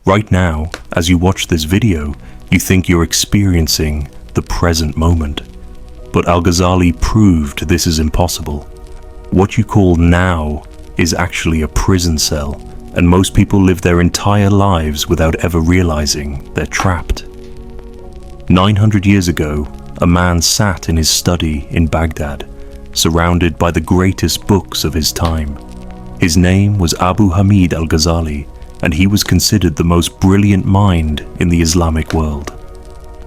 Right now, as you watch this video, you think you're experiencing the present moment. But Al-Ghazali proved this is impossible. What you call now is actually a prison cell, and most people live their entire lives without ever realizing they're trapped. 900 years ago, a man sat in his study in Baghdad, surrounded by the greatest books of his time. His name was Abu Hamid Al-Ghazali, and he was considered the most brilliant mind in the Islamic world.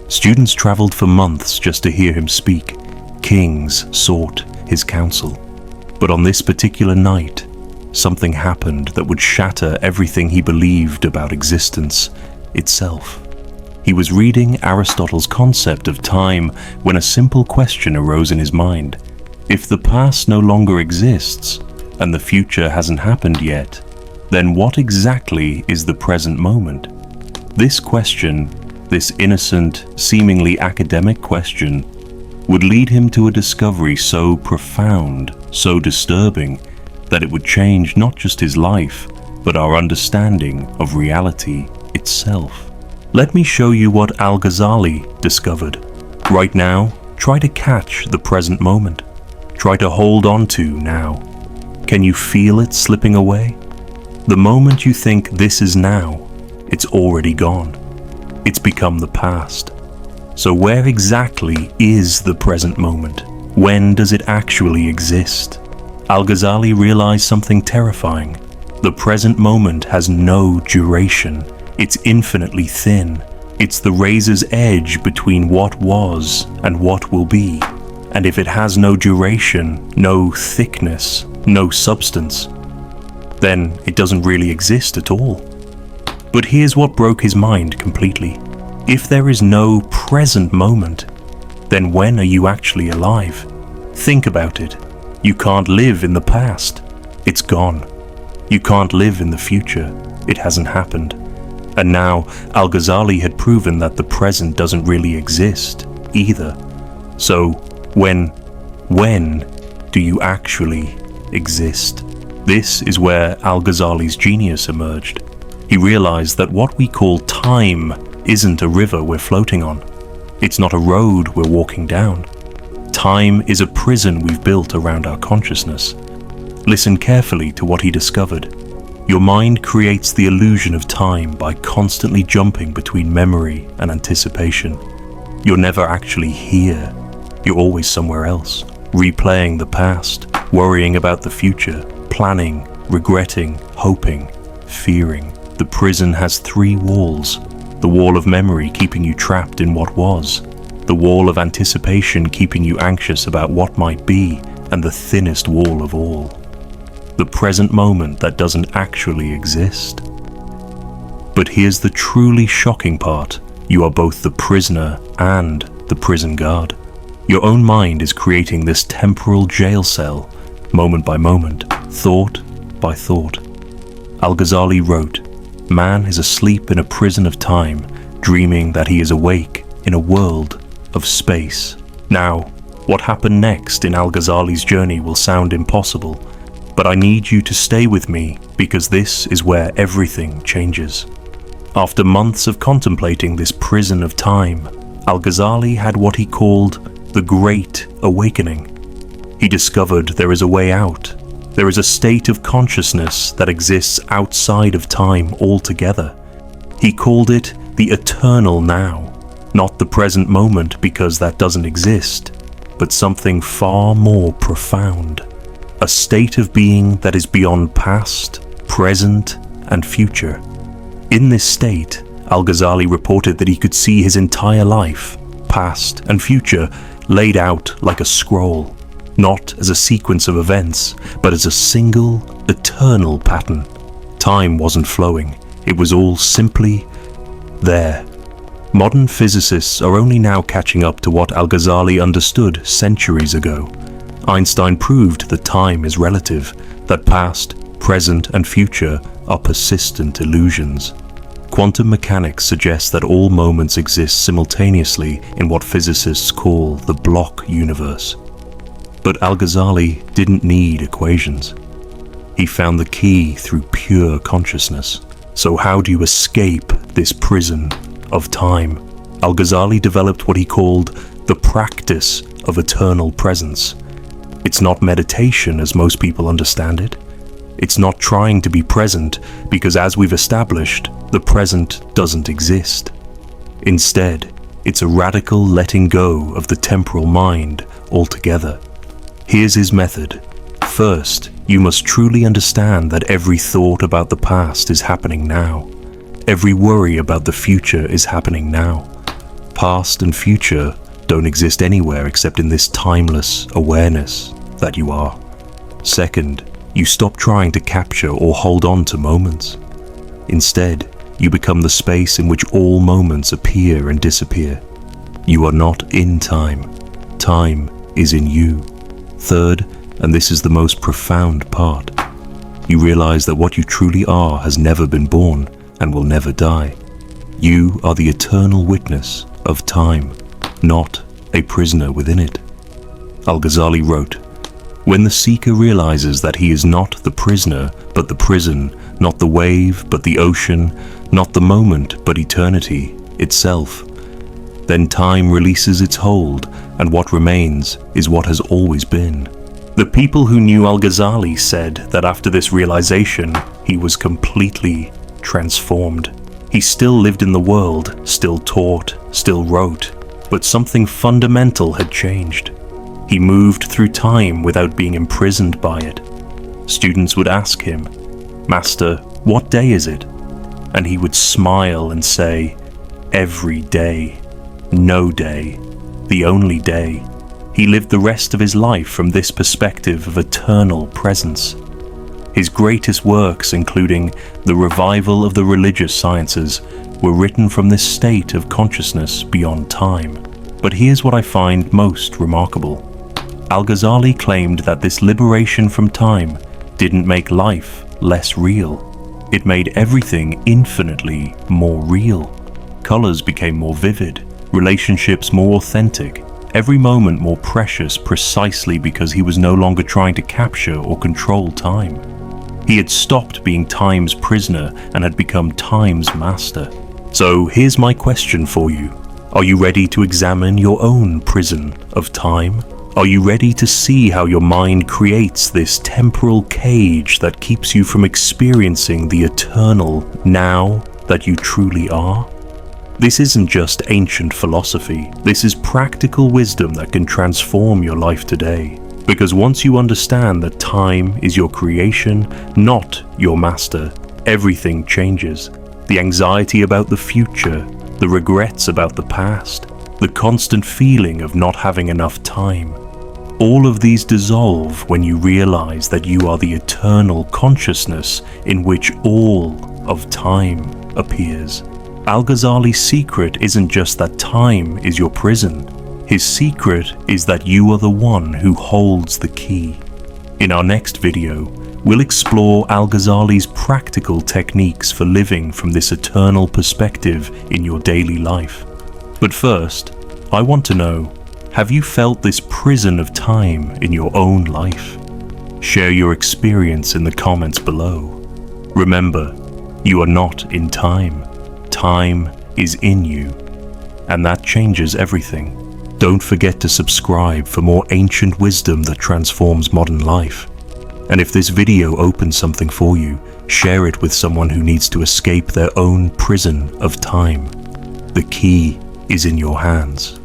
Students traveled for months just to hear him speak. Kings sought his counsel. But on this particular night, something happened that would shatter everything he believed about existence itself. He was reading Aristotle's concept of time when a simple question arose in his mind. If the past no longer exists, and the future hasn't happened yet, then what exactly is the present moment? This question, this innocent, seemingly academic question, would lead him to a discovery so profound, so disturbing, that it would change not just his life, but our understanding of reality itself. Let me show you what Al-Ghazali discovered. Right now, try to catch the present moment. Try to hold on to now. Can you feel it slipping away? The moment you think this is now, it's already gone. It's become the past. So where exactly is the present moment? When does it actually exist? Al-Ghazali realized something terrifying. The present moment has no duration. It's infinitely thin. It's the razor's edge between what was and what will be. And if it has no duration, no thickness, no substance, then it doesn't really exist at all. But here's what broke his mind completely. If there is no present moment, then when are you actually alive? Think about it. You can't live in the past. It's gone. You can't live in the future. It hasn't happened. And now Al-Ghazali had proven that the present doesn't really exist either. So when do you actually exist? This is where Al-Ghazali's genius emerged. He realized that what we call time isn't a river we're floating on. It's not a road we're walking down. Time is a prison we've built around our consciousness. Listen carefully to what he discovered. Your mind creates the illusion of time by constantly jumping between memory and anticipation. You're never actually here. You're always somewhere else, replaying the past, worrying about the future, planning, regretting, hoping, fearing. The prison has 3 walls. The wall of memory keeping you trapped in what was. The wall of anticipation keeping you anxious about what might be. And the thinnest wall of all, the present moment that doesn't actually exist. But here's the truly shocking part. You are both the prisoner and the prison guard. Your own mind is creating this temporal jail cell, moment by moment, thought by thought. Al-Ghazali wrote, "Man is asleep in a prison of time, dreaming that he is awake in a world of space." Now, what happened next in Al-Ghazali's journey will sound impossible, but I need you to stay with me because this is where everything changes. After months of contemplating this prison of time, Al-Ghazali had what he called the Great Awakening. He discovered there is a way out. There is a state of consciousness that exists outside of time altogether. He called it the eternal now, not the present moment because that doesn't exist, but something far more profound. A state of being that is beyond past, present, and future. In this state, Al-Ghazali reported that he could see his entire life, past and future, laid out like a scroll, not as a sequence of events, but as a single, eternal pattern. Time wasn't flowing, it was all simply there. Modern physicists are only now catching up to what Al-Ghazali understood centuries ago. Einstein proved that time is relative, that past, present, and future are persistent illusions. Quantum mechanics suggests that all moments exist simultaneously in what physicists call the block universe. But Al-Ghazali didn't need equations. He found the key through pure consciousness, So how do you escape this prison of time? Al-Ghazali developed what he called the practice of eternal presence. It's not meditation as most people understand it. It's not trying to be present because, as we've established, the present doesn't exist. Instead, it's a radical letting go of the temporal mind altogether. Here's his method. First, you must truly understand that every thought about the past is happening now. Every worry about the future is happening now. Past and future don't exist anywhere except in this timeless awareness that you are. Second, you stop trying to capture or hold on to moments. Instead, you become the space in which all moments appear and disappear. You are not in time. Time is in you. Third, and this is the most profound part, you realize that what you truly are has never been born and will never die. You are the eternal witness of time, not a prisoner within it. Al-Ghazali wrote, "When the seeker realizes that he is not the prisoner but the prison, not the wave but the ocean, not the moment but eternity itself, then time releases its hold and what remains is what has always been." The people who knew Al-Ghazali said that after this realization, he was completely transformed. He still lived in the world, still taught, still wrote, but something fundamental had changed. He moved through time without being imprisoned by it. Students would ask him, "Master, what day is it?" And he would smile and say, "Every day, no day, the only day." He lived the rest of his life from this perspective of eternal presence. His greatest works, including the revival of the religious sciences, were written from this state of consciousness beyond time. But here's what I find most remarkable. Al-Ghazali claimed that this liberation from time didn't make life less real. It made everything infinitely more real. Colors became more vivid, relationships more authentic, every moment more precious precisely because he was no longer trying to capture or control time. He had stopped being time's prisoner and had become time's master. So here's my question for you. Are you ready to examine your own prison of time? Are you ready to see how your mind creates this temporal cage that keeps you from experiencing the eternal now that you truly are? This isn't just ancient philosophy. This is practical wisdom that can transform your life today. Because once you understand that time is your creation, not your master, everything changes. The anxiety about the future, the regrets about the past, the constant feeling of not having enough time. All of these dissolve when you realize that you are the eternal consciousness in which all of time appears. Al-Ghazali's secret isn't just that time is your prison. His secret is that you are the one who holds the key. In our next video, we'll explore Al-Ghazali's practical techniques for living from this eternal perspective in your daily life. But first, I want to know, have you felt this prison of time in your own life? Share your experience in the comments below. Remember, you are not in time. Time is in you, and that changes everything. Don't forget to subscribe for more ancient wisdom that transforms modern life. And if this video opens something for you, share it with someone who needs to escape their own prison of time. The key is in your hands.